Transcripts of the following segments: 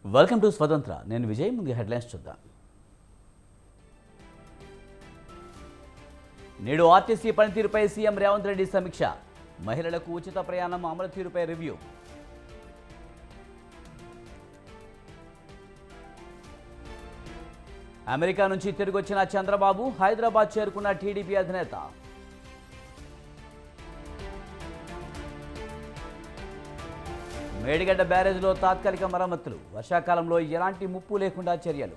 Welcome to స్వతంత్ర. నేను విజయ్. ముందు హెడ్లైన్స్ చూద్దాం. నేడు ఆర్టీసీ పనితీరుపై సీఎం రేవంత్ రెడ్డి సమీక్ష. మహిళలకు ఉచిత ప్రయాణం అమలు తీరుపై రివ్యూ. అమెరికా నుంచి తిరిగొచ్చిన చంద్రబాబు హైదరాబాద్ చేరుకున్న టీడీపీ అధినేత. మేడిగడ్డ బ్యారేజ్లో తాత్కాలిక మరమ్మతులు. వర్షాకాలంలో ఎలాంటి ముప్పు లేకుండా చర్యలు.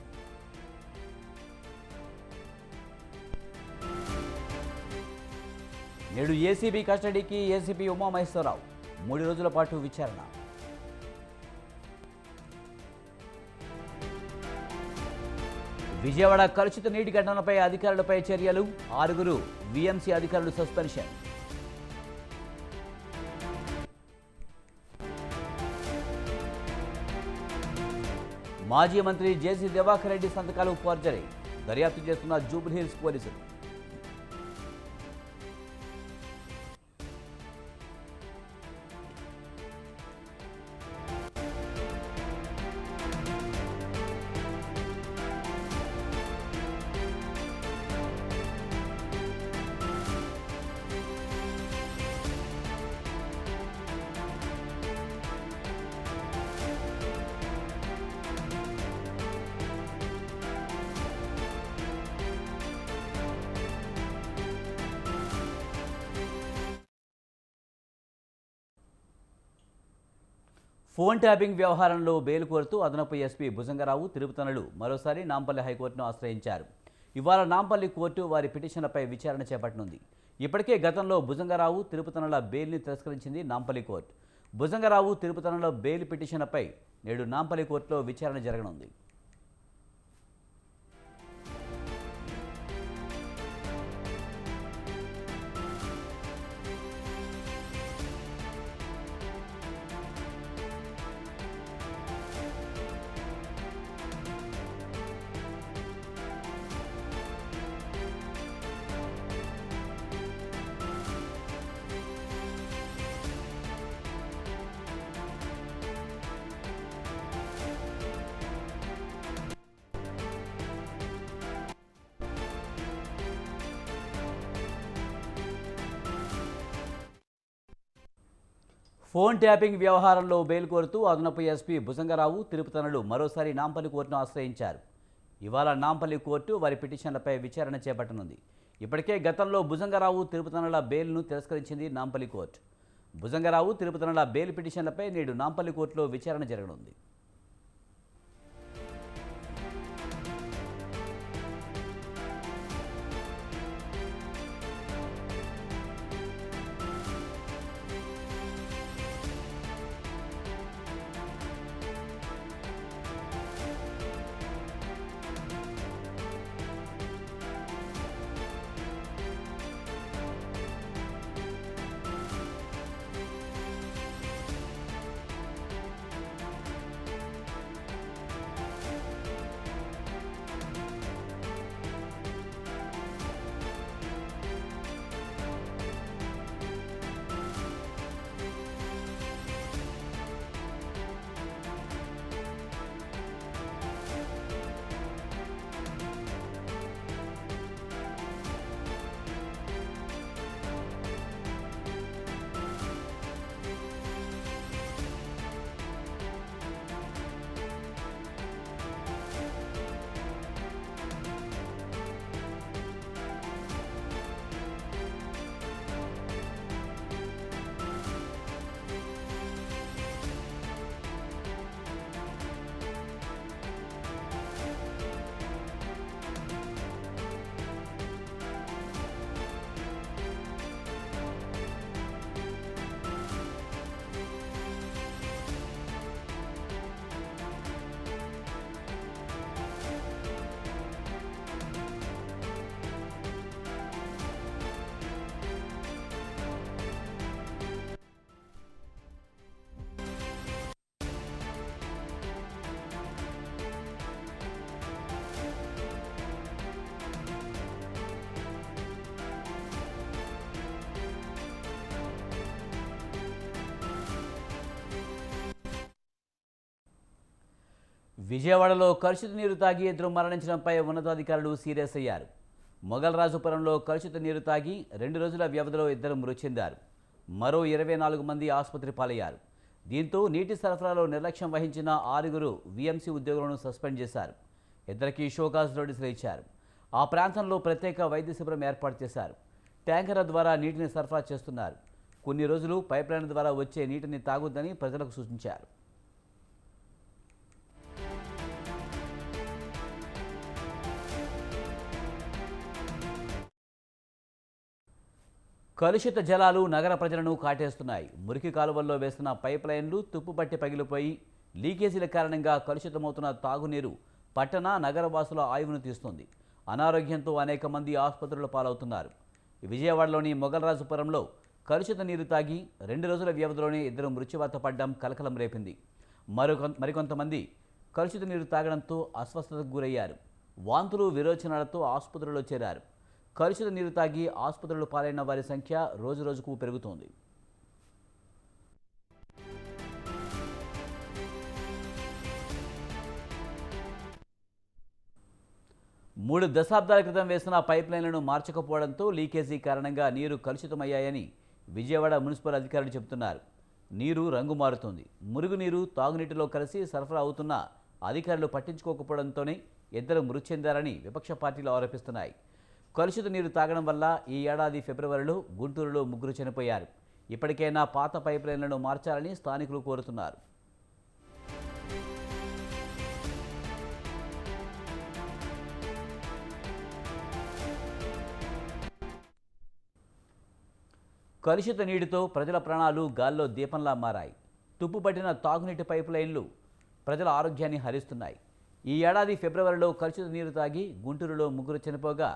నేడు ఏసీబీ కస్టడీకి ఏసీపీ ఉమామహేశ్వరరావు. 3 రోజుల పాటు విచారణ. విజయవాడ కలుషిత నీటి ఘటనపై అధికారులపై చర్యలు. 6 వీఎంసీ అధికారులు సస్పెన్షన్. మాజీ మంత్రి జేసీ దివాకర్ రెడ్డి సంతకాలు ఫోర్జరీ. దర్యాప్తు చేస్తున్న జూబ్లీహిల్స్ పోలీసులు. ఫోన్ ట్యాపింగ్ వ్యవహారంలో బెయిల్ కోరుతూ అదనపు ఎస్పీ భుజంగరావు, తిరుపతనులు మరోసారి నాంపల్లి హైకోర్టును ఆశ్రయించారు. ఇవాళ నాంపల్లి కోర్టు వారి పిటిషన్లపై విచారణ చేపట్టనుంది. ఇప్పటికే గతంలో భుజంగరావు, తిరుపతనుల బెయిల్ని తిరస్కరించింది నాంపల్లి కోర్టు. భుజంగరావు, తిరుపతనుల బెయిల్ పిటిషన్లపై నేడు నాంపల్లి కోర్టులో విచారణ జరగనుంది. ఫోన్ ట్యాపింగ్ వ్యవహారంలో బెయిల్ కోరుతూ అదనపు ఎస్పీ భుజంగరావు, తిరుపతనులు మరోసారి నాంపల్లి కోర్టును ఆశ్రయించారు. ఇవాళ నాంపల్లి కోర్టు వారి పిటిషన్లపై విచారణ చేపట్టనుంది. ఇప్పటికే గతంలో భుజంగరావు, తిరుపతనుల బెయిల్ను తిరస్కరించింది నాంపల్లి కోర్టు. భుజంగరావు, తిరుపతనుల బెయిల్ పిటిషన్లపై నేడు నాంపల్లి కోర్టులో విచారణ జరగనుంది. విజయవాడలో కలుషిత నీరు తాగి ఇద్దరు మరణించడంపై ఉన్నతాధికారులు సీరియస్ అయ్యారు. మొగల్రాజుపురంలో కలుషిత నీరు తాగి 2 రోజుల వ్యవధిలో ఇద్దరు మృతి చెందారు. మరో 24 మంది ఆసుపత్రి పాలయ్యారు. దీంతో నీటి సరఫరాలో నిర్లక్ష్యం వహించిన 6 వీఎంసీ ఉద్యోగులను సస్పెండ్ చేశారు. ఇద్దరికి షోకాజ్ నోటీసులు ఇచ్చారు. ఆ ప్రాంతంలో ప్రత్యేక వైద్య శిబిరం ఏర్పాటు చేశారు. ట్యాంకర్ల ద్వారా నీటిని సరఫరా చేస్తున్నారు. కొన్ని రోజులు పైప్లైన్ ద్వారా వచ్చే నీటిని తాగొద్దని ప్రజలకు సూచించారు. కలుషిత జలాలు నగర ప్రజలను కాటేస్తున్నాయి. మురికి కాలువల్లో వేస్తున్న పైప్ లైన్లు తుప్పుపట్టి పగిలిపోయి లీకేజీల కారణంగా కలుషితమవుతున్న తాగునీరు పట్టణ నగర వాసుల ఆయువును తీస్తుంది. అనారోగ్యంతో అనేక మంది ఆసుపత్రుల పాలవుతున్నారు. విజయవాడలోని మొగల్రాజుపురంలో కలుషిత నీరు తాగి 2 రోజుల వ్యవధిలోనే ఇద్దరు మృత్యువాత పడ్డం కలకలం రేపింది. మరికొంతమంది కలుషిత నీరు తాగడంతో అస్వస్థతకు గురయ్యారు. వాంతులు విరోచనాలతో ఆసుపత్రుల్లో చేరారు. కలుషిత నీరు తాగి ఆసుపత్రులు పాలైన వారి సంఖ్య రోజురోజుకు పెరుగుతోంది. మూడు దశాబ్దాల క్రితం వేసిన పైప్ లైన్లను మార్చకపోవడంతో లీకేజీ కారణంగా నీరు కలుషితమయ్యాయని విజయవాడ మున్సిపల్ అధికారులు చెబుతున్నారు. నీరు రంగు మారుతుంది. మురుగునీరు తాగునీటిలో కలిసి సరఫరా అవుతున్న అధికారులు పట్టించుకోకపోవడంతోనే ఇద్దరు మృతి చెందారని విపక్ష పార్టీలు ఆరోపిస్తున్నాయి. కలుషిత నీరు తాగడం వల్ల ఈ ఏడాది ఫిబ్రవరిలో గుంటూరులో 3 చనిపోయారు. ఇప్పటికైనా పాత పైప్ లైన్లను మార్చాలని స్థానికులు కోరుతున్నారు. కలుషిత నీటితో ప్రజల ప్రాణాలు గాల్లో దీపంలా మారాయి. తుప్పుపట్టిన తాగునీటి పైపు లైన్లు ప్రజల ఆరోగ్యాన్ని హరిస్తున్నాయి. ఈ ఏడాది ఫిబ్రవరిలో కలుషిత నీరు తాగి గుంటూరులో 3 చనిపోగా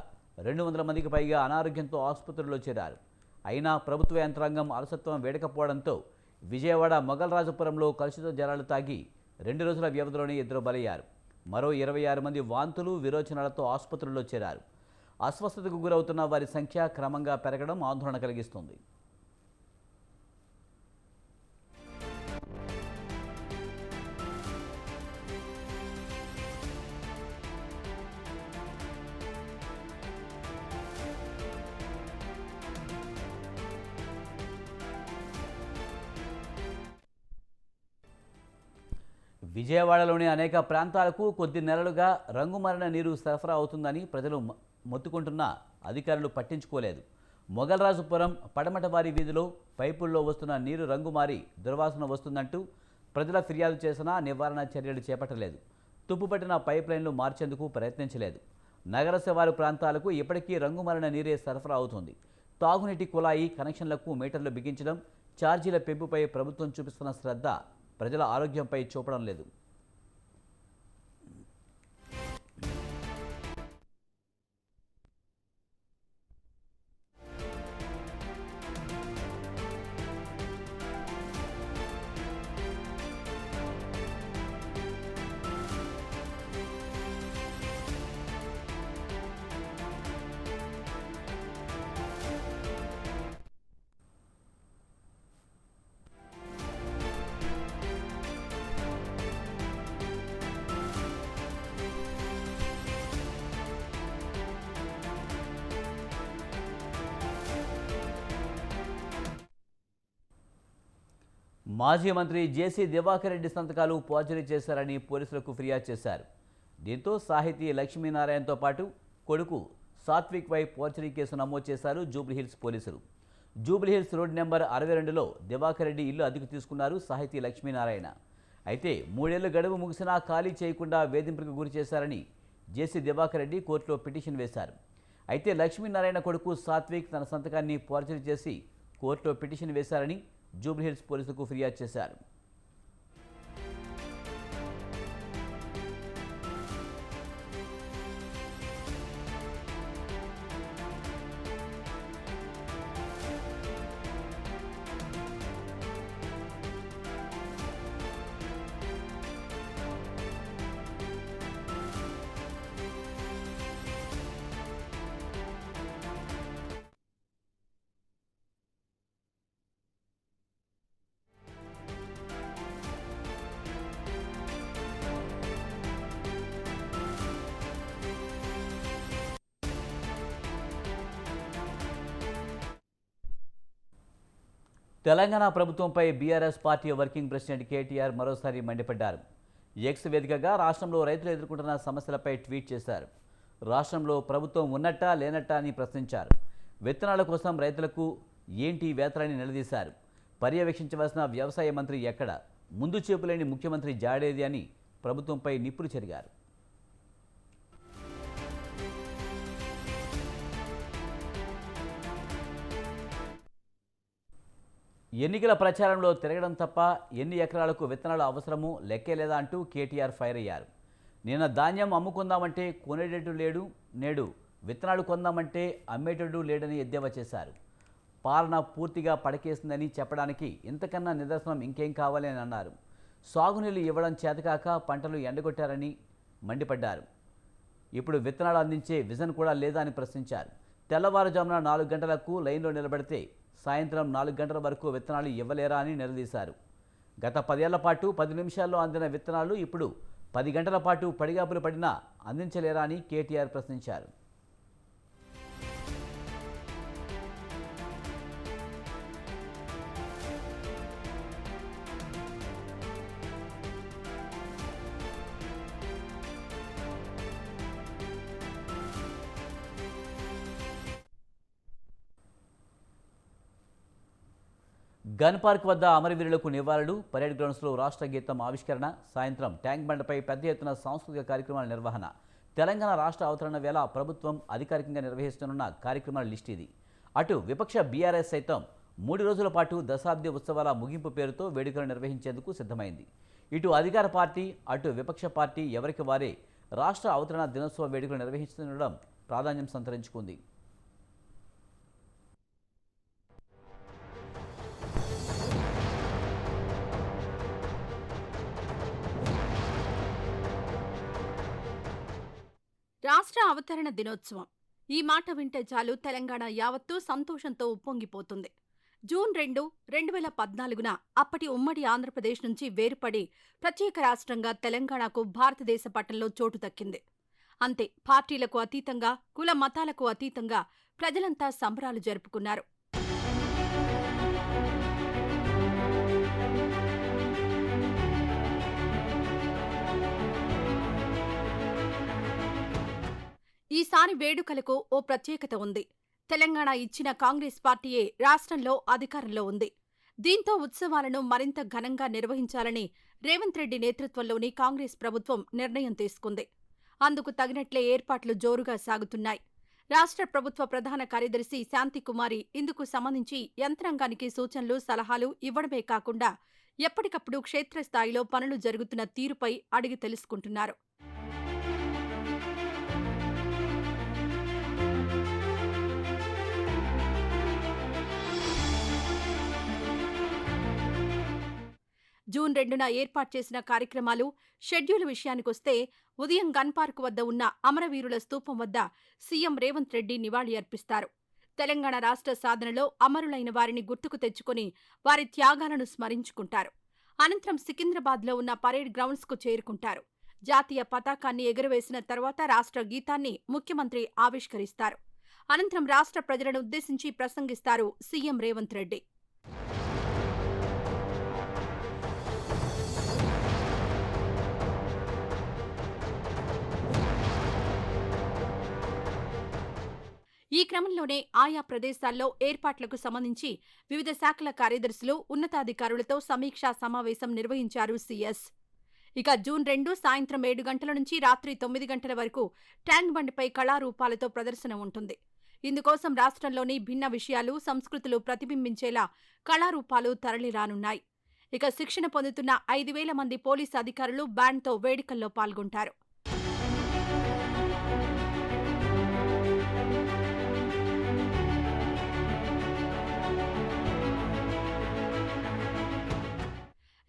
200 మందికి పైగా అనారోగ్యంతో ఆసుపత్రుల్లో చేరారు. అయినా ప్రభుత్వ యంత్రాంగం అలసత్వం వేడకపోవడంతో విజయవాడ మొగల్రాజుపురంలో కలుషిత జలాలు తాగి 2 రోజుల వ్యవధిలోనే ఇద్దరు బలయ్యారు. మరో 26 మంది వాంతులు విరోచనాలతో ఆసుపత్రుల్లో చేరారు. అస్వస్థతకు గురవుతున్న వారి సంఖ్య క్రమంగా పెరగడం ఆందోళన కలిగిస్తుంది. విజయవాడలోని అనేక ప్రాంతాలకు కొద్ది నెలలుగా రంగుమారిన నీరు సరఫరా అవుతుందని ప్రజలు మొత్తుకుంటున్నా అధికారులు పట్టించుకోలేదు. మొగల్రాజుపురం పడమటవారి వీధిలో పైపుల్లో వస్తున్న నీరు రంగుమారి దుర్వాసన వస్తుందంటూ ప్రజల ఫిర్యాదు చేసినా నివారణ చర్యలు చేపట్టలేదు. తుప్పుపట్టిన పైప్ లైన్లు మార్చేందుకు ప్రయత్నించలేదు. నగర శివారు ప్రాంతాలకు ఇప్పటికీ రంగుమారిన నీరే సరఫరా అవుతుంది. తాగునీటి కుళాయి కనెక్షన్లకు మీటర్లు బిగించడం, ఛార్జీల పెంపుపై ప్రభుత్వం చూపిస్తున్న శ్రద్ధ ప్రజల ఆరోగ్యంపై చూపడం లేదు. మాజీ మంత్రి జేసీ దివాకర్ రెడ్డి సంతకాలు ఫోర్జరీ చేశారని పోలీసులకు ఫిర్యాదు చేశారు. దీంతో సాహితీ లక్ష్మీనారాయణతో పాటు కొడుకు సాత్విక్పై ఫోర్జరీ కేసు నమోదు చేశారు జూబ్లీహిల్స్ పోలీసులు. జూబ్లీహిల్స్ రోడ్ నెంబర్ 62లో దివాకర్ రెడ్డి ఇల్లు అద్దెకు తీసుకున్నారు సాహితీ లక్ష్మీనారాయణ. అయితే 3 ఏళ్ల గడువు ముగిసినా ఖాళీ చేయకుండా వేధింపులకు గురి చేశారని జేసీ దివాకర్ రెడ్డి కోర్టులో పిటిషన్ వేశారు. అయితే లక్ష్మీనారాయణ కొడుకు సాత్విక్ తన సంతకాన్ని ఫోర్జరీ చేసి కోర్టులో పిటిషన్ వేశారని జూబ్లీహిల్స్ పోలీసులకు ఫిర్యాదు చేశారు. తెలంగాణ ప్రభుత్వంపై BRS party working president KTR మరోసారి మండిపడ్డారు. ఎక్స్ వేదికగా రాష్ట్రంలో రైతులు ఎదుర్కొంటున్న సమస్యలపై ట్వీట్ చేశారు. రాష్ట్రంలో ప్రభుత్వం ఉన్నట్టా లేనట్టా అని ప్రశ్నించారు. విత్తనాల కోసం రైతులకు ఏంటి వేతలని నిలదీశారు. పర్యవేక్షించవలసిన వ్యవసాయ మంత్రి ఎక్కడ, ముందు చూపులేని ముఖ్యమంత్రి జాడేది అని ప్రభుత్వంపై నిప్పులు చెరిగారు. ఎన్నికల ప్రచారంలో తిరగడం తప్ప ఎన్ని ఎకరాలకు విత్తనాలు అవసరమో లెక్కే లేదా అంటూ కేటీఆర్ ఫైర్ అయ్యారు. నిన్న ధాన్యం అమ్ముకుందామంటే కొనేటట్టు లేడు, నేడు విత్తనాలు కొందామంటే అమ్మేటట్టు లేడని ఎద్దేవా చేశారు. పాలన పూర్తిగా పడకేసిందని చెప్పడానికి ఇంతకన్నా నిదర్శనం ఇంకేం కావాలి అని అన్నారు. సాగునీళ్లు ఇవ్వడం చేతకాక పంటలు ఎండగొట్టారని మండిపడ్డారు. ఇప్పుడు విత్తనాలు అందించే విజన్ కూడా లేదా అని ప్రశ్నించారు. తెల్లవారుజామున 4 గంటలకు లైన్లో నిలబడితే సాయంత్రం 4 గంటల వరకు విత్తనాలు ఇవ్వలేరా అని నిలదీశారు. గత 10 ఏళ్ల పాటు 10 నిమిషాల్లో అందిన విత్తనాలు ఇప్పుడు 10 గంటల పాటు పడిగాపులు పడినా అందించలేరా అని కేటీఆర్ ప్రశ్నించారు. గన్ పార్క్ వద్ద అమరవీరులకు నివాళులు, పరేడ్ గ్రౌండ్స్లో రాష్ట్ర గీతం ఆవిష్కరణ, సాయంత్రం ట్యాంక్ బండ్పై పెద్ద ఎత్తున సాంస్కృతిక కార్యక్రమాల నిర్వహణ. తెలంగాణ రాష్ట్ర అవతరణ వేళ ప్రభుత్వం అధికారికంగా నిర్వహిస్తున్న కార్యక్రమాల లిస్ట్ ఇది. అటు విపక్ష బీఆర్ఎస్ సైతం 3 రోజుల పాటు దశాబ్ది ఉత్సవాల ముగింపు పేరుతో వేడుకలు నిర్వహించేందుకు సిద్ధమైంది. ఇటు అధికార పార్టీ, అటు విపక్ష పార్టీ ఎవరికి వారే రాష్ట్ర అవతరణ దినోత్సవ వేడుకలు నిర్వహిస్తుండడం ప్రాధాన్యం సంతరించుకుంది. రాష్ట్ర అవతరణ దినోత్సవం ఈ మాట వింటే చాలు తెలంగాణ యావత్తూ సంతోషంతో ఉప్పొంగిపోతుంది. జూన్ 2, 2014న అప్పటి ఉమ్మడి ఆంధ్రప్రదేశ్ నుంచి వేరుపడి ప్రత్యేక రాష్ట్రంగా తెలంగాణకు భారతదేశ పటంలో చోటు దక్కింది. అంతే, పార్టీలకు అతీతంగా, కుల మతాలకు అతీతంగా ప్రజలంతా సంబరాలు జరుపుకున్నారు. ఈసారి వేడుకలకు ఓ ప్రత్యేకత ఉంది. తెలంగాణ ఇచ్చిన కాంగ్రెస్ పార్టీయే రాష్ట్రంలో అధికారంలో ఉంది. దీంతో ఉత్సవాలను మరింత ఘనంగా నిర్వహించాలని రేవంత్ రెడ్డి నేతృత్వంలోని కాంగ్రెస్ ప్రభుత్వం నిర్ణయం తీసుకుంది. అందుకు తగినట్లే ఏర్పాట్లు జోరుగా సాగుతున్నాయి. రాష్ట్ర ప్రభుత్వ ప్రధాన కార్యదర్శి శాంతికుమారి ఇందుకు సంబంధించి యంత్రాంగానికి సూచనలు, సలహాలు ఇవ్వడమే కాకుండా ఎప్పటికప్పుడు క్షేత్రస్థాయిలో పనులు జరుగుతున్న తీరుపై అడిగి తెలుసుకుంటున్నారు. జూన్ 2న ఏర్పాటు చేసిన కార్యక్రమాలు షెడ్యూల్ విషయానికొస్తే ఉదయం గన్ పార్క్ వద్ద ఉన్న అమరవీరుల స్తూపం వద్ద సీఎం రేవంత్ రెడ్డి నివాళి అర్పిస్తారు. తెలంగాణ రాష్ట్ర సాధనలో అమరులైన వారిని గుర్తుకు తెచ్చుకుని వారి త్యాగాలను స్మరించుకుంటారు. అనంతరం సికింద్రాబాద్లో ఉన్న పరేడ్ గ్రౌండ్స్కు చేరుకుంటారు. జాతీయ పతాకాన్ని ఎగురవేసిన తర్వాత రాష్ట్ర గీతాన్ని ముఖ్యమంత్రి ఆవిష్కరిస్తారు. అనంతరం రాష్ట్ర ప్రజలను ఉద్దేశించి ప్రసంగిస్తారు సీఎం రేవంత్ రెడ్డి. ఈ క్రమంలోనే ఆయా ప్రదేశాల్లో ఏర్పాట్లకు సంబంధించి వివిధ శాఖల కార్యదర్శులు, ఉన్నతాధికారులతో సమీక్షా సమావేశం నిర్వహించారు సీఎస్. ఇక జూన్ 2 సాయంత్రం 7 గంటల నుంచి రాత్రి 9 గంటల వరకు ట్యాంక్ బండ్పై కళారూపాలతో ప్రదర్శన ఉంటుంది. ఇందుకోసం రాష్ట్రంలోని భిన్న విషయాలు, సంస్కృతులు ప్రతిబింబించేలా కళారూపాలు తరలిరానున్నాయి. ఇక శిక్షణ పొందుతున్న 5,000 మంది పోలీసు అధికారులు బ్యాండ్తో వేడుకల్లో పాల్గొంటారు.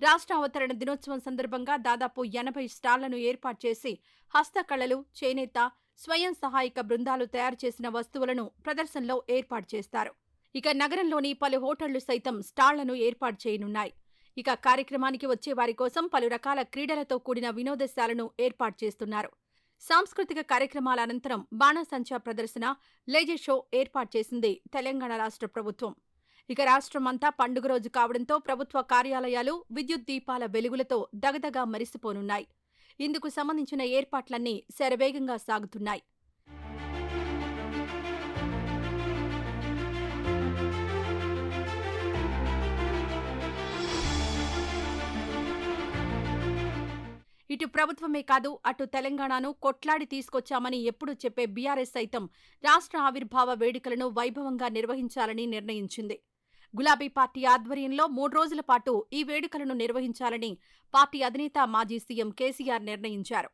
రాష్ట్ర అవతరణ దినోత్సవం సందర్భంగా దాదాపు 80 స్టాళ్లను ఏర్పాటు చేసి హస్తకళలు, చేనేత, స్వయం సహాయక బృందాలు తయారు చేసిన వస్తువులను ప్రదర్శనలో ఏర్పాటు చేస్తారు. ఇక నగరంలోని పలు హోటళ్లు సైతం స్టాళ్లను ఏర్పాటు చేయనున్నాయి. ఇక కార్యక్రమానికి వచ్చే వారి కోసం పలు రకాల క్రీడలతో కూడిన వినోదశాలను ఏర్పాటు చేస్తున్నారు. సాంస్కృతిక కార్యక్రమాల అనంతరం బాణాసంచా ప్రదర్శన, లేజర్ షో ఏర్పాటు చేసింది తెలంగాణ రాష్ట్ర ప్రభుత్వం. ఇక రాష్ట్రమంతా పండుగ రోజు కావడంతో ప్రభుత్వ కార్యాలయాలు విద్యుత్ దీపాల వెలుగులతో దగదగా మెరిసిపోనున్నాయి. ఇందుకు సంబంధించిన ఏర్పాట్లన్నీ శరవేగంగా సాగుతున్నాయి. ఇటు ప్రభుత్వమే కాదు, అటు తెలంగాణను కొట్లాడి తీసుకొచ్చామని ఎప్పుడూ చెప్పే బీఆర్ఎస్ సైతం రాష్ట్ర ఆవిర్భావ వేడుకలను వైభవంగా నిర్వహించాలని నిర్ణయించింది. గులాబీ పార్టీ ఆధ్వర్యంలో 3 రోజుల పాటు ఈ వేడుకలను నిర్వహించాలని పార్టీ అధినేత మాజీ సీఎం కేసీఆర్ నిర్ణయించారు.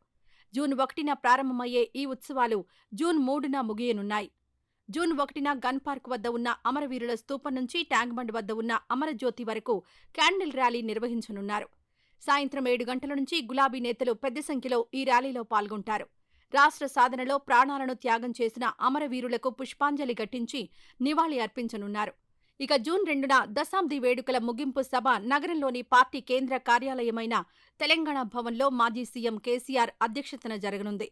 జూన్ 1న ప్రారంభమయ్యే ఈ ఉత్సవాలు జూన్ 3న ముగియనున్నాయి. జూన్ 1న గన్ పార్క్ వద్ద ఉన్న అమరవీరుల స్తూపం నుంచి ట్యాంక్బండ్ వద్ద ఉన్న అమరజ్యోతి వరకు క్యాండిల్ ర్యాలీ నిర్వహించనున్నారు. సాయంత్రం 7 గంటల నుంచి గులాబీ నేతలు పెద్ద సంఖ్యలో ఈ ర్యాలీలో పాల్గొంటారు. రాష్ట్ర సాధనలో ప్రాణాలను త్యాగం చేసిన అమరవీరులకు పుష్పాంజలి ఘటించి నివాళి అర్పించనున్నారు. ఇక జూన్ 2న దశాబ్ది వేడుకల ముగింపు సభ నగరంలోని పార్టీ కేంద్ర కార్యాలయమైన తెలంగాణ భవన్లో మాజీ సీఎం కేసీఆర్ అధ్యక్షతన జరగనుంది.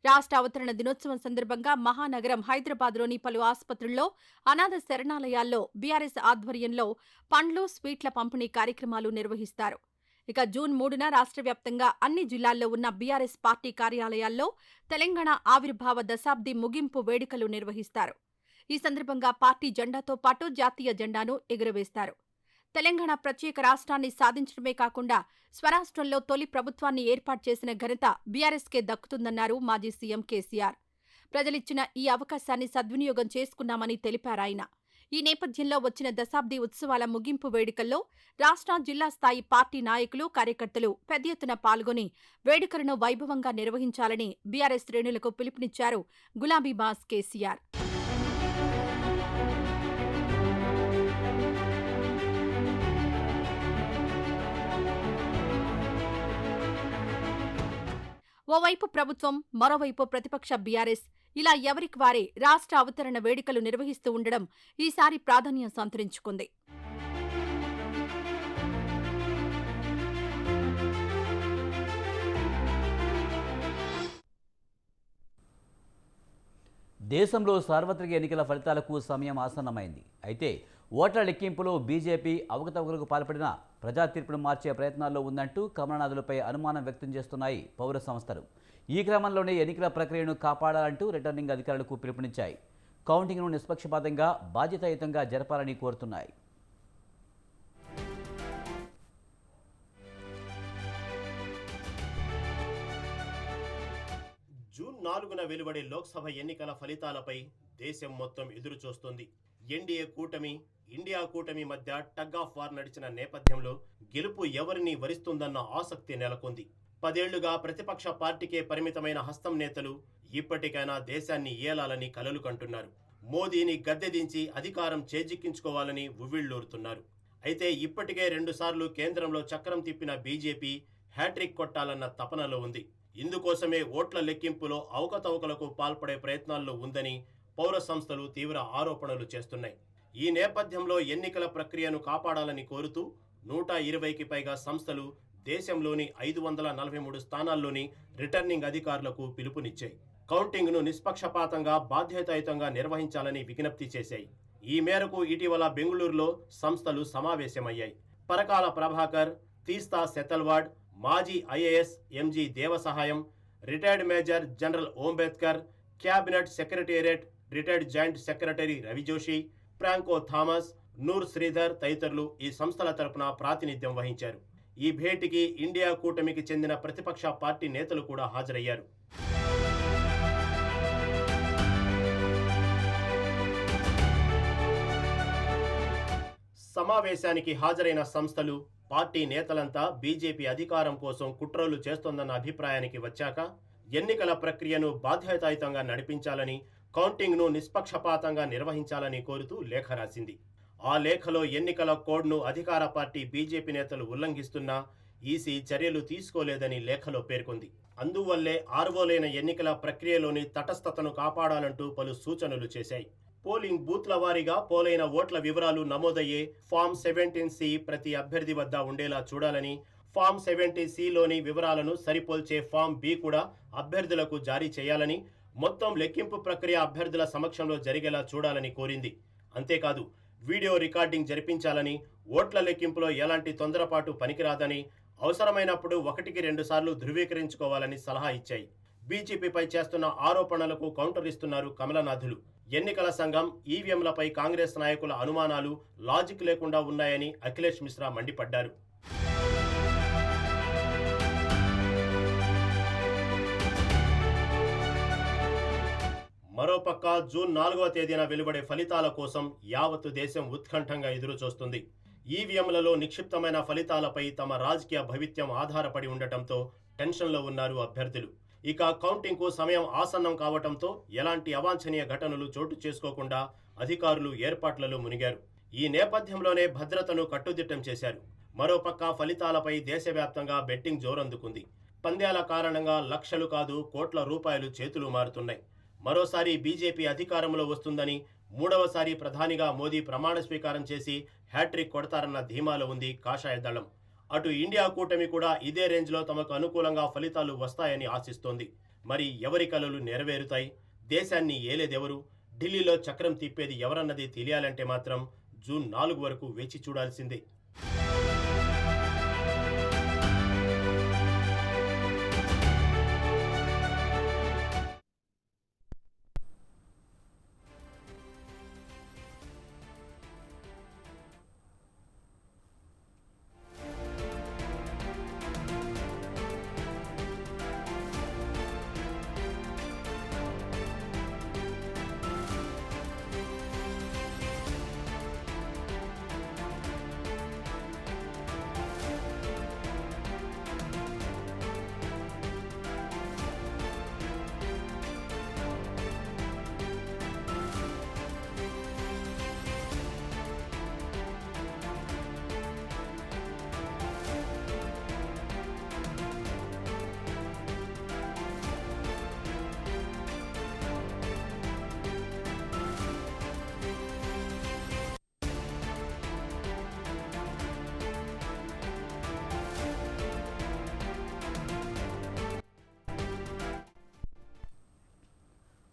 రాష్ట్ర అవతరణ దినోత్సవం సందర్భంగా మహానగరం హైదరాబాద్లోని పలు ఆసుపత్రుల్లో, అనాథ శరణాలయాల్లో బీఆర్ఎస్ ఆధ్వర్యంలో పండ్లు, స్వీట్ల పంపిణీ కార్యక్రమాలు నిర్వహిస్తారు. ఇక జూన్ 3న రాష్ట్ర వ్యాప్తంగా అన్ని జిల్లాల్లో ఉన్న బీఆర్ఎస్ పార్టీ కార్యాలయాల్లో తెలంగాణ ఆవిర్భావ దశాబ్ది ముగింపు వేడుకలు నిర్వహిస్తారు. ఈ సందర్భంగా పార్టీ జెండాతో పాటు జాతీయ జెండాను ఎగురవేస్తారు. తెలంగాణ ప్రత్యేక రాష్ట్రాన్ని సాధించడమే కాకుండా స్వరాష్ట్రంలో తొలి ప్రభుత్వాన్ని ఏర్పాటు చేసిన ఘనత బీఆర్ఎస్కే దక్కుతుందన్నారు మాజీ సీఎం కేసీఆర్. ప్రజలిచ్చిన ఈ అవకాశాన్ని సద్వినియోగం చేసుకున్నామని తెలిపారాయన. ఈ నేపథ్యంలో వచ్చిన దశాబ్ది ఉత్సవాల ముగింపు వేడుకల్లో రాష్ట్ర, జిల్లా స్థాయి పార్టీ నాయకులు, కార్యకర్తలు పెద్ద ఎత్తున పాల్గొని వేడుకలను వైభవంగా నిర్వహించాలని బీఆర్ఎస్ శ్రేణులకు పిలుపునిచ్చారు గులాబీ బాస్ కేసీఆర్. ఓవైపు ప్రభుత్వం, మరోవైపు ప్రతిపక్ష బీఆర్ఎస్ ఇలా ఎవరికి వారే రాష్ట్ర అవతరణ వేడుకలు నిర్వహిస్తూ ఉండడం ఈసారి ప్రాధాన్యం సంతరించుకుంది. దేశంలో సార్వత్రిక ఎన్నికల ఫలితాలకు సమయం ఆసన్నమైంది. అయితే ఓట్ల లెక్కింపులో బీజేపీ అవకతవకలకు పాల్పడిన ప్రజా తీర్పును మార్చే ప్రయత్నాల్లో ఉందంటూ కమలనాథులపై అనుమానం వ్యక్తం చేస్తున్నాయి పౌర సంస్థలు. ఈ క్రమంలోనే ఎన్నికల ప్రక్రియను కాపాడాలంటూ రిటర్నింగ్ అధికారులకు పిలుపునిచ్చాయి. కౌంటింగ్ను నిష్పక్షపాతంగా, బాధ్యతాయుతంగా జరపాలని కోరుతున్నాయి. జూన్ 4న వెలువడే లోక్సభ ఎన్నికల ఫలితాలపై దేశం మొత్తం ఎదురుచూస్తోంది. ఎన్డీఏ కూటమి, ఇండియా కూటమి మధ్య టగ్ ఆఫ్ వార్ నడిచిన నేపథ్యంలో గెలుపు ఎవరిని వరిస్తుందన్న ఆసక్తి నెలకొంది. 10 ఏళ్లుగా ప్రతిపక్ష పార్టీకే పరిమితమైన హస్తం నేతలు ఇప్పటికైనా దేశాన్ని ఏలాలని కలలు కంటున్నారు. మోదీని గద్దెదించి అధికారం చేజిక్కించుకోవాలని ఉవ్విళ్లూరుతున్నారు. అయితే ఇప్పటికే 2 సార్లు కేంద్రంలో చక్రం తిప్పిన బీజేపీ హ్యాట్రిక్ కొట్టాలన్న తపనలో ఉంది. ఇందుకోసమే ఓట్ల లెక్కింపులో అవకతవకలకు పాల్పడే ప్రయత్నాల్లో ఉందని పౌర సంస్థలు తీవ్ర ఆరోపణలు చేస్తున్నాయి. ఈ నేపథ్యంలో ఎన్నికల ప్రక్రియను కాపాడాలని కోరుతూ 120కి పైగా సంస్థలు దేశంలోని 543 స్థానాల్లోని రిటర్నింగ్ అధికారులకు పిలుపునిచ్చాయి. కౌంటింగ్ను నిష్పక్షపాతంగా, బాధ్యతాయుతంగా నిర్వహించాలని విజ్ఞప్తి చేశాయి. ఈ మేరకు ఇటీవల బెంగళూరులో సంస్థలు సమావేశమయ్యాయి. పరకాల ప్రభాకర్, తీస్తా సెతల్వాడ్, మాజీ IAS MG Devasahayam, retired major general ఓంబేద్కర్, cabinet secretariat retired joint secretary రవిజోషి, Franco Thomas, Noor Sridhar తదితరులు ఈ సంస్థల తరపున ప్రాతినిధ్యం వహించారు. ఈ భేటీకి ఇండియా కూటమికి చెందిన ప్రతిపక్ష పార్టీ నేతలు కూడా హాజరయ్యారు. సమావేశానికి హాజరైన సంస్థలు, పార్టీ నేతలంతా బీజేపీ అధికారం కోసం కుట్రలు చేస్తోందన్న అభిప్రాయానికి వచ్చాక ఎన్నికల ప్రక్రియను బాధ్యతాయుతంగా నడిపించాలని, కౌంటింగ్ను నిష్పక్షపాతంగా నిర్వహించాలని కోరుతూ లేఖ రాసింది. ఆ లేఖలో ఎన్నికల కోడ్ను అధికార పార్టీ బీజేపీ నేతలు ఉల్లంఘిస్తున్నా ఈసీ చర్యలు తీసుకోలేదని లేఖలో పేర్కొంది. అందువల్లే ఆర్వోలైన ఎన్నికల ప్రక్రియలోని తటస్థతను కాపాడాలంటూ పలు సూచనలు చేశాయి. పోలింగ్ బూత్ల వారీగా పోలైన ఓట్ల వివరాలు నమోదయ్యే ఫామ్ 17C ప్రతి అభ్యర్థి వద్ద ఉండేలా చూడాలని, ఫామ్ 70C లోని వివరాలను సరిపోల్చే ఫామ్ బి కూడా అభ్యర్థులకు జారీ చేయాలని, మొత్తం లెక్కింపు ప్రక్రియ అభ్యర్థుల సమక్షంలో జరిగేలా చూడాలని కోరింది. అంతేకాదు వీడియో రికార్డింగ్ జరిపించాలని, ఓట్ల లెక్కింపులో ఎలాంటి తొందరపాటు పనికిరాదని, అవసరమైనప్పుడు 1కి 2 సార్లు ధృవీకరించుకోవాలని సలహా ఇచ్చాయి. బీజేపీపై చేస్తున్న ఆరోపణలకు కౌంటర్ ఇస్తున్నారు కమలనాథులు. ఎన్నికల సంఘం ఈవీఎంలపై కాంగ్రెస్ నాయకుల అనుమానాలు లాజిక్ లేకుండా ఉన్నాయని అఖిలేష్ మిశ్రా మండిపడ్డారు. మరోపక్క జూన్ 4వ తేదీన వెలువడే ఫలితాల కోసం యావత్తు దేశం ఉత్కంఠంగా ఎదురుచూస్తుంది. ఈవీఎంలలో నిక్షిప్తమైన ఫలితాలపై తమ రాజకీయ భవిత్యం ఆధారపడి ఉండటంతో టెన్షన్లో ఉన్నారు అభ్యర్థులు. ఇక కౌంటింగ్కు సమయం ఆసన్నం కావటంతో ఎలాంటి అవాంఛనీయ ఘటనలు చోటు చేసుకోకుండా అధికారులు ఏర్పాట్లలో మునిగారు. ఈ నేపథ్యంలోనే భద్రతను కట్టుదిట్టం చేశారు. మరోపక్క ఫలితాలపై దేశవ్యాప్తంగా బెట్టింగ్ జోరందుకుంది. పంద్యాల కారణంగా లక్షలు కాదు కోట్ల రూపాయలు చేతులు మారుతున్నాయి. మరోసారి బీజేపీ అధికారంలో వస్తుందని, 3వసారి ప్రధానిగా మోదీ ప్రమాణ స్వీకారం చేసి హ్యాట్రిక్ కొడతారన్న ధీమాలో ఉంది కాషాయ దళం. అటు ఇండియా కూటమి కూడా ఇదే రేంజ్లో తమకు అనుకూలంగా ఫలితాలు వస్తాయని ఆశిస్తోంది. మరి ఎవరి కలలు నెరవేరుతాయి? దేశాన్ని ఏలేదెవరు? ఢిల్లీలో చక్రం తిప్పేది ఎవరన్నది తెలియాలంటే మాత్రం జూన్ 4 వరకు వేచి చూడాల్సిందే.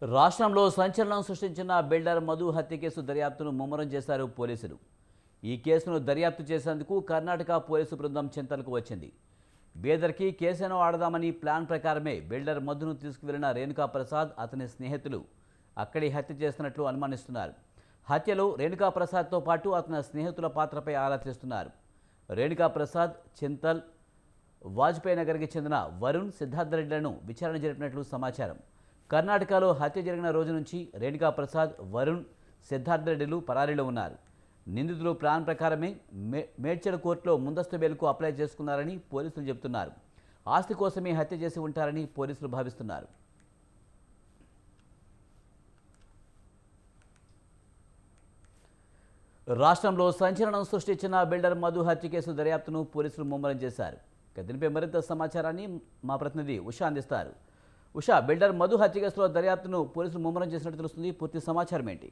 రాష్ట్రంలో సంచలనం సృష్టించిన బిల్డర్ మధు హత్య కేసు దర్యాప్తును ముమ్మరం చేశారు పోలీసులు. ఈ కేసును దర్యాప్తు చేసేందుకు కర్ణాటక పోలీసు బృందం చింతలకు వచ్చింది. బీదర్కి కేసును ఆడదామని ప్లాన్ ప్రకారమే బిల్డర్ మధును తీసుకువెళ్లిన రేణుకా ప్రసాద్, అతని స్నేహితులు అక్కడి హత్య చేస్తున్నట్లు అనుమానిస్తున్నారు. హత్యలో రేణుకా ప్రసాద్తో పాటు అతని స్నేహితుల పాత్రపై ఆరా తీస్తున్నారు. రేణుకా ప్రసాద్, చింతల్, వాజ్పేయి నగర్కి చెందిన వరుణ్, సిద్ధార్థరెడ్డిలను విచారణ జరిపినట్లు సమాచారం. కర్ణాటకలో హత్య జరిగిన రోజు నుంచి రేణుకా ప్రసాద్, వరుణ్, సిద్ధార్థరెడ్డిలు పరారీలో ఉన్నారు. నిందితులు ప్లాన్ ప్రకారమే మేడ్చల్ కోర్టులో ముందస్తు బెయిల్కు అప్లై చేసుకున్నారని పోలీసులు చెబుతున్నారు. ఆస్తి కోసమే హత్య చేసి ఉంటారని పోలీసులు భావిస్తున్నారు. రాష్ట్రంలో సంచలనం సృష్టించిన బిల్డర్ మధు హత్య కేసు దర్యాప్తును పోలీసులు ముమ్మరం చేశారు. దీనిపై మరింత సమాచారాన్ని మా ప్రతినిధి ఉషా అందిస్తారు. ఉషా, బిల్డర్ మధు హత్య కేసులో దర్యాప్తును పోలీసులు ముమ్మరం చేసినట్టు తెలుస్తుంది. పూర్తి సమాచారం ఏంటి?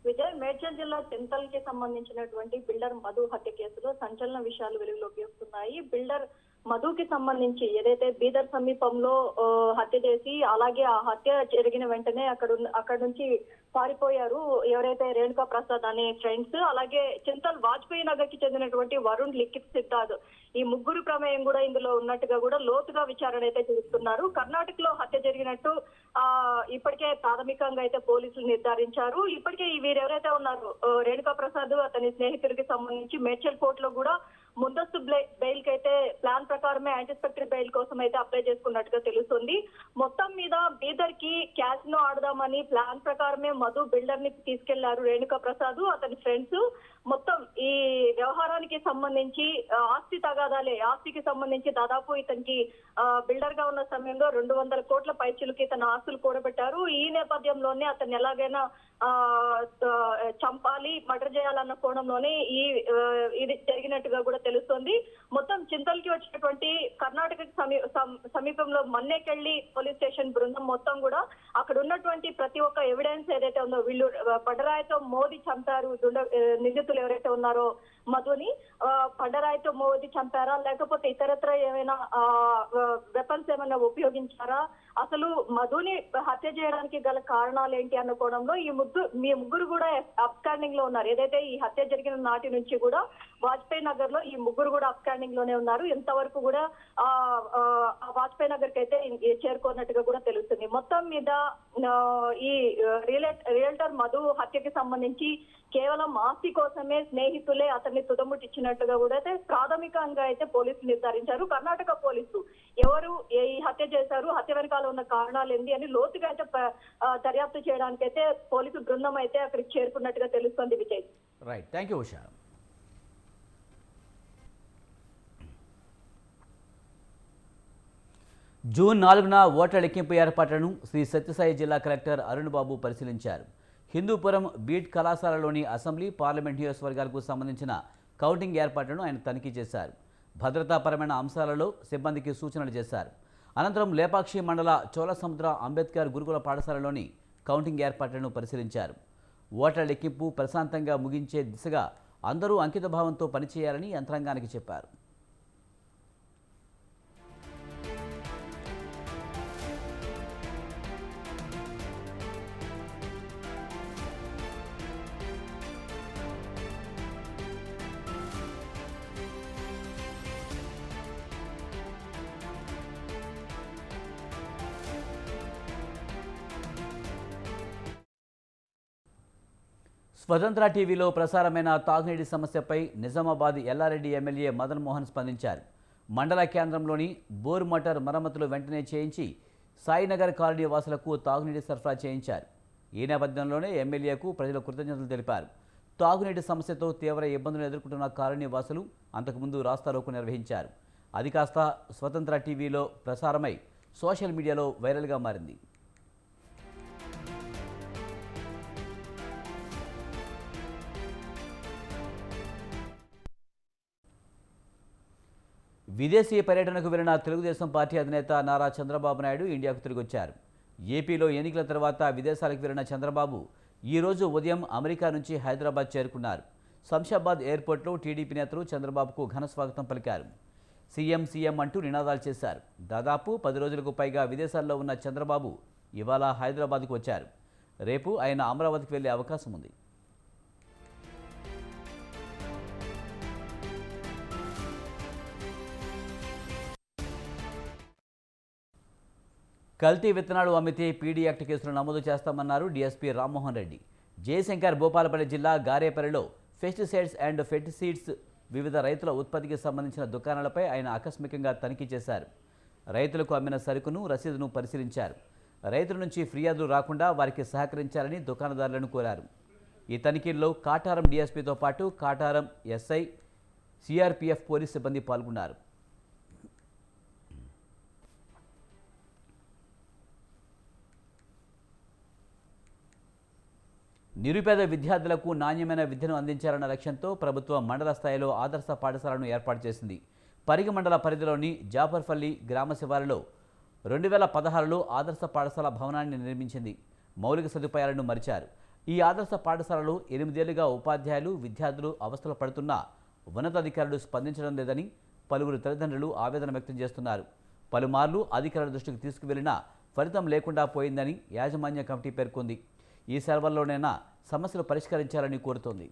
విజయ్, మేడ్చల్ జిల్లా చింతల్ కి సంబంధించినటువంటి బిల్డర్ మధు హత్య కేసులో సంచలన విషయాలు వెలుగులోకి వస్తున్నాయి. బిల్డర్ మధుకి సంబంధించి ఏదైతే బీదర్ సమీపంలో హత్య చేసి, అలాగే ఆ హత్య జరిగిన వెంటనే అక్కడ నుంచి పారిపోయారు ఎవరైతే రేణుకా ప్రసాద్ అనే ఫ్రెండ్స్, అలాగే చింతల్ వాజ్పేయి నగర్ కి చెందినటువంటి వరుణ్, లిఖిత్, సిద్ధార్థ్, ఈ ముగ్గురు ప్రమేయం కూడా ఇందులో ఉన్నట్టుగా కూడా లోతుగా విచారణ అయితే చేస్తున్నారు. కర్ణాటకలో హత్య జరిగినట్టు ఇప్పటికే ప్రాథమికంగా అయితే పోలీసులు నిర్ధారించారు. ఇప్పటికే వీరెవరైతే ఉన్నారు రేణుకా ప్రసాద్, అతని స్నేహితుడికి సంబంధించి మేడ్చల్ కోర్టులో కూడా ముందస్తు బెయిల్ కి అయితే ప్లాన్ ప్రకారమే యాంటిసిపేటరీ బెయిల్ కోసం అయితే అప్లై చేసుకున్నట్టుగా తెలుస్తుంది. మొత్తం మీద బీదర్ కి క్యాసినో ఆడదామని ప్లాన్ ప్రకారమే మధు బిల్డర్ ని తీసుకెళ్లారు రేణుకా ప్రసాద్, అతని ఫ్రెండ్స్. మొత్తం ఈ వ్యవహారానికి సంబంధించి ఆస్తికి సంబంధించి దాదాపు ఇతనికి బిల్డర్ గా ఉన్న సమయంలో 200 కోట్ల పైచిలుకి తన ఆస్తులు కూడబెట్టారు. ఈ నేపథ్యంలోనే అతన్ని ఎలాగైనా చంపాలి, మర్డర్ చేయాలన్న కోణంలోనే ఇది జరిగినట్టుగా కూడా తెలుస్తోంది. మొత్తం చింతల్కి వచ్చినటువంటి కర్ణాటకకి సమీపంలో మన్నేకెళ్ళి పోలీస్ స్టేషన్ బృందం మొత్తం కూడా అక్కడ ఉన్నటువంటి ప్రతి ఒక్క ఎవిడెన్స్ ఏదైతే ఉందో, వీళ్ళు పడరాయితో మోదీ చంపారు నిందితులు ఎవరైతే ఉన్నారో మధుని, పడరాయితో మోదీ చంపారా లేకపోతే ఇతరత్ర ఏమైనా వెపన్స్ ఏమైనా ఉపయోగించారా, అసలు మధుని హత్య చేయడానికి గల కారణాలు ఏంటి అన్న కోణంలో మీ ముగ్గురు కూడా అబ్స్కాండింగ్ లో ఉన్నారు. ఏదైతే ఈ హత్య జరిగిన నాటి నుంచి కూడా వాజ్పేయి నగర్ లో ఈ ముగ్గురు కూడా అబ్స్కాండింగ్ లోనే ఉన్నారు. ఇంతవరకు కూడా వాజ్పేయి నగర్ కి అయితే చేరుకున్నట్టుగా కూడా తెలుస్తుంది. మొత్తం మీద ఈ రియల్టర్ మధు హత్యకి సంబంధించి కేవలం ఆస్తి కోసమే స్నేహితులే అతన్ని తుదముట్టించినట్టుగా కూడా అయితే ప్రాథమికంగా అయితే పోలీసులు నిర్ధారించారు. కర్ణాటక పోలీసులు ఎవరు ఈ హత్య చేశారు, హత్య వెనకాల ఉన్న కారణాలు ఏంటి అని లోతుగా అయితే దర్యాప్తు చేయడానికి అయితే పోలీసు బృందం అయితే అక్కడికి చేరుకున్నట్టుగా తెలుస్తోంది. Vijay. Right, thank you Usha. June 4న ఓట్ల లెక్కింపు ఏర్పాట్లను శ్రీ సత్యసాయి జిల్లా కలెక్టర్ అరుణ్ బాబు పరిశీలించారు. హిందూపురం బీట్ కళాశాలలోని అసెంబ్లీ, పార్లమెంట్ నియోజకవర్గాలకు సంబంధించిన కౌంటింగ్ ఏర్పాట్లను ఆయన తనిఖీ చేశారు. భద్రతాపరమైన అంశాలలో సిబ్బందికి సూచనలు చేశారు. అనంతరం లేపాక్షి మండల చోళసముద్ర అంబేద్కర్ గురుకుల పాఠశాలలోని కౌంటింగ్ ఏర్పాట్లను పరిశీలించారు. ఓట్ల లెక్కింపు ప్రశాంతంగా ముగించే దిశగా అందరూ అంకితభావంతో పనిచేయాలని యంత్రాంగానికి చెప్పారు. స్వతంత్ర టీవీలో ప్రసారమైన తాగునీటి సమస్యపై నిజామాబాద్ ఎల్లారెడ్డి ఎమ్మెల్యే మదన్ మోహన్ స్పందించారు. మండల కేంద్రంలోని బోర్ మోటార్ మరమ్మతులు వెంటనే చేయించి సాయినగర్ కాలనీ వాసులకు తాగునీటి సరఫరా చేయించారు. ఈ నేపథ్యంలోనే ఎమ్మెల్యేకు ప్రజలు కృతజ్ఞతలు తెలిపారు. తాగునీటి సమస్యతో తీవ్ర ఇబ్బందులు ఎదుర్కొంటున్న కాలనీ వాసులు అంతకుముందు రాస్తారోకో నిర్వహించారు. అది కాస్త స్వతంత్ర టీవీలో ప్రసారమై సోషల్ మీడియాలో వైరల్గా మారింది. విదేశీ పర్యటనకు వెళ్లిన తెలుగుదేశం పార్టీ అధినేత నారా చంద్రబాబు నాయుడు ఇండియాకు తిరిగొచ్చారు. ఏపీలో ఎన్నికల తర్వాత విదేశాలకు వెళ్లిన చంద్రబాబు ఈరోజు ఉదయం అమెరికా నుంచి హైదరాబాద్ చేరుకున్నారు. శంషాబాద్ ఎయిర్పోర్ట్లో టీడీపీ నేతలు చంద్రబాబుకు ఘన స్వాగతం పలికారు. సీఎం అంటూ నినాదాలు చేశారు. దాదాపు 10 రోజులకు పైగా విదేశాల్లో ఉన్న చంద్రబాబు ఇవాళ హైదరాబాద్కు వచ్చారు. రేపు ఆయన అమరావతికి వెళ్లే అవకాశం ఉంది. కల్తీ విత్తనాలు అమ్మితే పీడీ యాక్ట్ కేసులు నమోదు చేస్తామన్నారు డీఎస్పీ రామ్మోహన్ రెడ్డి. జయశంకర్ భూపాలపల్లి జిల్లా గారేపల్లిలో పెస్టిసైడ్స్ అండ్ ఫెర్టిసైడ్స్ వివిధ రైతుల ఉత్పత్తికి సంబంధించిన దుకాణాలపై ఆయన ఆకస్మికంగా తనిఖీ చేశారు. రైతులకు అమ్మిన సరుకును రసీదును పరిశీలించారు. రైతుల నుంచి ఫిర్యాదులు రాకుండా వారికి సహకరించాలని దుకాణదారులను కోరారు. ఈ తనిఖీల్లో కాటారం డీఎస్పీతో పాటు కాటారం ఎస్ఐ, సిఆర్పీఎఫ్ పోలీస్ సిబ్బంది పాల్గొన్నారు. నిరుపేద విద్యార్థులకు నాణ్యమైన విద్యను అందించాలన్న లక్ష్యంతో ప్రభుత్వం మండల స్థాయిలో ఆదర్శ పాఠశాలను ఏర్పాటు చేసింది. పరిగి మండల పరిధిలోని జాఫర్పల్లి గ్రామ శివారులో 2016లో ఆదర్శ పాఠశాల భవనాన్ని నిర్మించింది. మౌలిక సదుపాయాలను మరిచారు. ఈ ఆదర్శ పాఠశాలలో 8 ఏళ్లుగా ఉపాధ్యాయులు, విద్యార్థులు అవస్థలు పడుతున్నా ఉన్నతాధికారులు స్పందించడం లేదని పలువురు తల్లిదండ్రులు ఆవేదన వ్యక్తం చేస్తున్నారు. పలుమార్లు అధికారుల దృష్టికి తీసుకువెళ్లినా ఫలితం లేకుండా పోయిందని యాజమాన్య కమిటీ పేర్కొంది. ఈ సెలవుల్లోనైనా సమస్యలు పరిష్కరించాలని కోరుతోంది.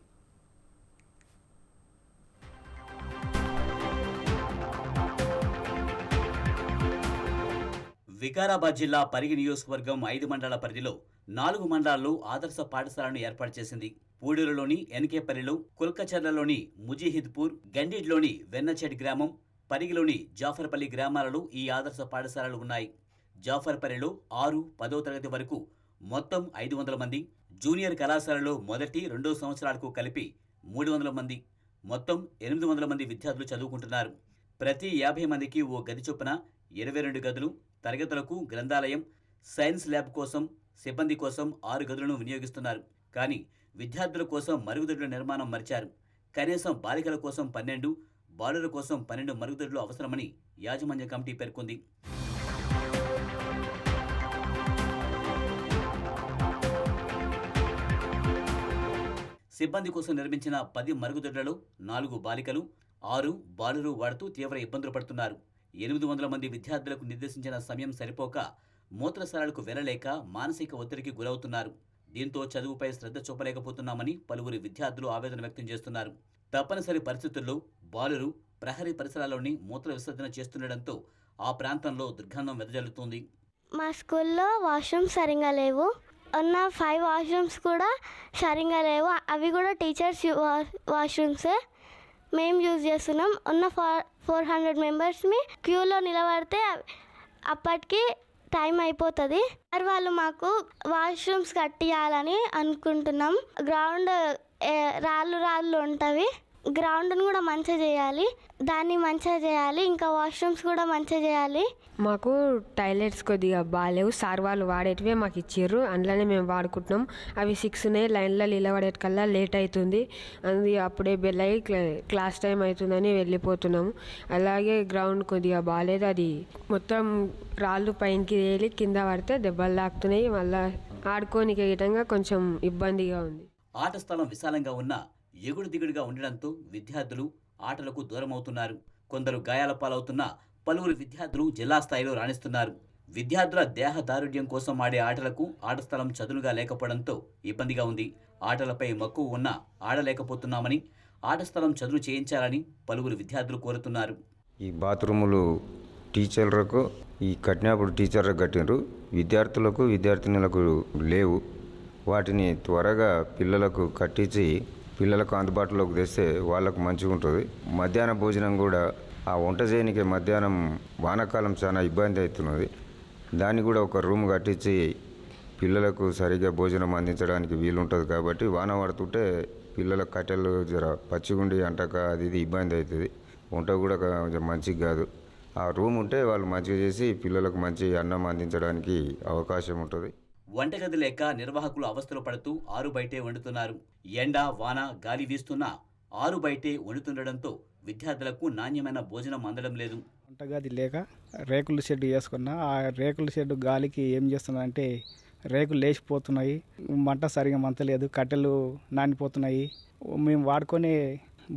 వికారాబాద్ జిల్లా పరిగి నియోజకవర్గం 5 మండలాల పరిధిలో 4 మండలాల్లో ఆదర్శ పాఠశాలను ఏర్పాటు చేసింది. పూడూరులోని ఎన్కేపల్లిలో, కుల్కచర్లలోని ముజీహిద్పూర్, గండిడ్లోని వెన్నచెడ్ గ్రామం, పరిగిలోని జాఫర్పల్లి గ్రామాలలో ఈ ఆదర్శ పాఠశాలలు ఉన్నాయి. జాఫర్పల్లిలో 6, 10వ తరగతి వరకు మొత్తం 500 మంది, జూనియర్ కళాశాలలో మొదటి, 2వ సంవత్సరాలకు కలిపి 300 మంది, మొత్తం 800 మంది విద్యార్థులు చదువుకుంటున్నారు. ప్రతి 50 మందికి ఓ గది చొప్పున 22 గదులు, తరగతులకు గ్రంథాలయం, సైన్స్ ల్యాబ్ కోసం, సిబ్బంది కోసం 6 గదులను వినియోగిస్తున్నారు. కానీ విద్యార్థుల కోసం మరుగుదొడ్ల నిర్మాణం మరిచారు. కనీసం బాలికల కోసం 12, బాలుర కోసం 12 మరుగుదొడ్లు అవసరమని యాజమాన్య కమిటీ పేర్కొంది. సిబ్బంది కోసం నిర్మించిన 10 మరుగుదొడ్లలో 4 బాలికలు, 6 బాలురు వాడుతూ తీవ్ర ఇబ్బందులు పడుతున్నారు. 800 మంది విద్యార్థులకు నిర్దేశించిన సమయం సరిపోక మూత్రశాలలకు వెళ్లలేక మానసిక ఒత్తిడికి గురవుతున్నారు. దీంతో చదువుపై శ్రద్ధ చూపలేకపోతున్నామని పలువురు విద్యార్థులు ఆవేదన వ్యక్తం చేస్తున్నారు. తప్పనిసరి పరిస్థితుల్లో బాలురు ప్రహరీ పరిసరాల్లోని మూత్ర విసర్జన చేస్తుండటంతో ఆ ప్రాంతంలో దుర్గంధం వెదజల్లుతోంది. మా స్కూల్లో వాష్రూమ్స్ సరిగా లేవు. ఉన్న 5 వాష్రూమ్స్ కూడా సరిగా లేవు. అవి కూడా టీచర్స్ వాష్రూమ్సే మేము యూజ్ చేస్తున్నాం. ఉన్న 400 మెంబర్స్ని క్యూలో నిలబడితే అప్పటికి టైం అయిపోతుంది. వాళ్ళు మాకు వాష్రూమ్స్ కట్టియాలని అనుకుంటున్నాం. గ్రౌండ్ రాళ్ళు ఉంటవి. గ్రౌండ్ను కూడా మంచిగా చేయాలి, దాన్ని మంచిగా చేయాలి, ఇంకా వాష్రూమ్స్ కూడా మంచిగా చేయాలి. మాకు టాయిలెట్స్ కొద్దిగా బాగాలేవు. సార్ వాళ్ళు వాడేటివే మాకు ఇచ్చారు, అందులోనే మేము వాడుకుంటున్నాం. అవి 6 ఉన్నాయి, లైన్లో నిలబడేటికల్లా లేట్ అవుతుంది. అది అప్పుడే బెల్ అయ్యి క్లాస్ టైం అవుతుందని వెళ్ళిపోతున్నాము. అలాగే గ్రౌండ్ కొద్దిగా బాగాలేదు, అది మొత్తం రాళ్ళు పైకి తేలి కింద పడితే దెబ్బలు తాకుతున్నాయి. మళ్ళీ ఆడుకోనికి విధంగా కొంచెం ఇబ్బందిగా ఉంది. ఆట స్థలం విశాలంగా ఉన్న ఎగుడు దిగుడుగా ఉండడంతో విద్యార్థులు ఆటలకు దూరమవుతున్నారు. కొందరు గాయాల పాలవుతున్నా పలువురు విద్యార్థులు జిల్లా స్థాయిలో రాణిస్తున్నారు. విద్యార్థుల దేహ దారుఢ్యం కోసం ఆడే ఆటలకు ఆట స్థలం చదునుగా లేకపోవడంతో ఇబ్బందిగా ఉంది. ఆటలపై మక్కువ ఉన్నా ఆడలేకపోతున్నామని, ఆట స్థలం చదును చేయించాలని పలువురు విద్యార్థులు కోరుతున్నారు. ఈ బాత్రూములు టీచర్లకు ఈ కట్టినప్పుడు టీచర్లకు కట్టినారు, విద్యార్థులకు విద్యార్థినులకు లేవు. వాటిని త్వరగా పిల్లలకు కట్టించి పిల్లలకు అందుబాటులోకి తెస్తే వాళ్ళకు మంచిగా ఉంటుంది. మధ్యాహ్న భోజనం కూడా ఆ వంట చేయడానికి మధ్యాహ్నం వానాకాలం చాలా ఇబ్బంది అవుతున్నది. దాన్ని కూడా ఒక రూమ్ కట్టించి పిల్లలకు సరిగ్గా భోజనం అందించడానికి వీలుంటుంది. కాబట్టి వాన పడుతుంటే పిల్లల కట్టెలు జర పచ్చిగుండి అంటక అది ఇది ఇబ్బంది అవుతుంది. వంట కూడా కొంచెం మంచిగా కాదు. ఆ రూమ్ ఉంటే వాళ్ళు మంచిగా చేసి పిల్లలకు మంచి అన్నం అందించడానికి అవకాశం ఉంటుంది. వంటగది లేక నిర్వాహకులు అవస్థలు పడుతూ ఆరు బయటే వండుతున్నారు. ఎండ, వాన, గాలి వీస్తున్నా ఆరు బయటే వండుతుండడంతో విద్యార్థులకు నాణ్యమైన భోజనం అందడం లేదు. వంటగది లేక రేకుల షెడ్ వేసుకున్నా. ఆ రేకుల షెడ్ గాలికి ఏం చేస్తున్నాయంటే రేకులు లేచిపోతున్నాయి, మంట సరిగా మంతలేదు, కట్టెలు నానిపోతున్నాయి. మేము వాడుకొని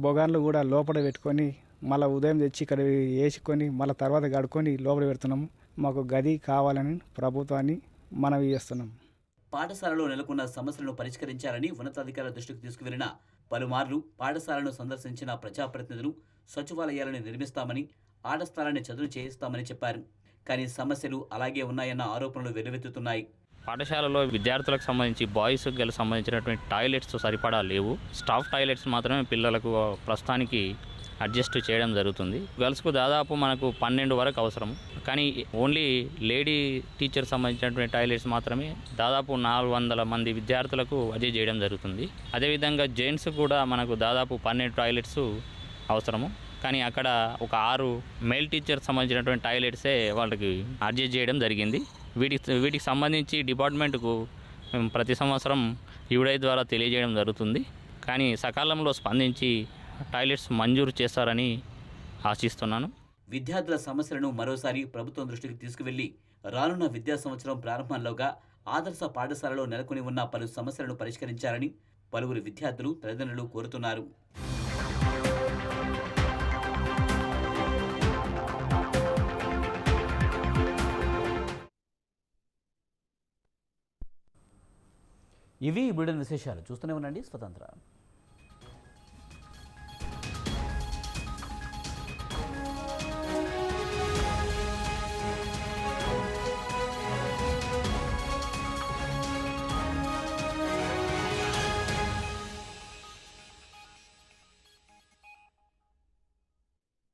బొగాన్లు కూడా లోపల పెట్టుకొని మళ్ళీ ఉదయం తెచ్చి ఇక్కడ వేసుకొని మళ్ళీ తర్వాత గడుకొని లోపల పెడుతున్నాము. మాకు గది కావాలని ప్రభుత్వాన్ని మనవి చేస్తున్నాం. పాఠశాలలో నెలకొన్న సమస్యలను పరిష్కరించాలని ఉన్నతాధికారుల దృష్టికి తీసుకువెళ్లిన పలుమార్లు పాఠశాలను సందర్శించిన ప్రజాప్రతినిధులు సచివాలయాలను నిర్మిస్తామని, ఆట స్థలాన్ని చదువు చేయిస్తామని చెప్పారు. కానీ సమస్యలు అలాగే ఉన్నాయన్న ఆరోపణలు వెల్లువెత్తుతున్నాయి. పాఠశాలలో విద్యార్థులకు సంబంధించి బాయ్స్ గర్ల్స్ సంబంధించినటువంటి టాయిలెట్స్ సరిపడా లేవు. స్టాఫ్ టాయిలెట్స్ మాత్రమే పిల్లలకు ప్రస్తుతానికి అడ్జస్ట్ చేయడం జరుగుతుంది. గర్ల్స్కు దాదాపు మనకు 12 వరకు అవసరం, కానీ ఓన్లీ లేడీ టీచర్ సంబంధించినటువంటి టాయిలెట్స్ మాత్రమే దాదాపు 400 మంది విద్యార్థులకు అడ్జస్ట్ చేయడం జరుగుతుంది. అదేవిధంగా జెంట్స్ కూడా మనకు దాదాపు 12 టాయిలెట్స్ అవసరము, కానీ అక్కడ ఒక 6 మేల్ టీచర్ సంబంధించినటువంటి టాయిలెట్సే వాళ్ళకి అడ్జస్ట్ చేయడం జరిగింది. వీటికి సంబంధించి డిపార్ట్మెంట్కు మేము ప్రతి సంవత్సరం యూడై ద్వారా తెలియజేయడం జరుగుతుంది. కానీ సకాలంలో స్పందించి టాయిలెట్స్ మంజూరు చేస్తారని ఆశిస్తున్నాను. విద్యార్థుల సమస్యలను మరోసారి ప్రభుత్వం దృష్టికి తీసుకువెళ్లి రానున్న విద్యా సంవత్సరం ప్రారంభంలోగా ఆదర్శ పాఠశాలలో నెలకొని ఉన్న పలు సమస్యలను పరిష్కరించాలని పలువురు విద్యార్థులు, తల్లిదండ్రులు కోరుతున్నారు. ఇవి ఈ బులెటిన్ విశేషాలు. చూస్తూనే ఉండండి స్వతంత్ర.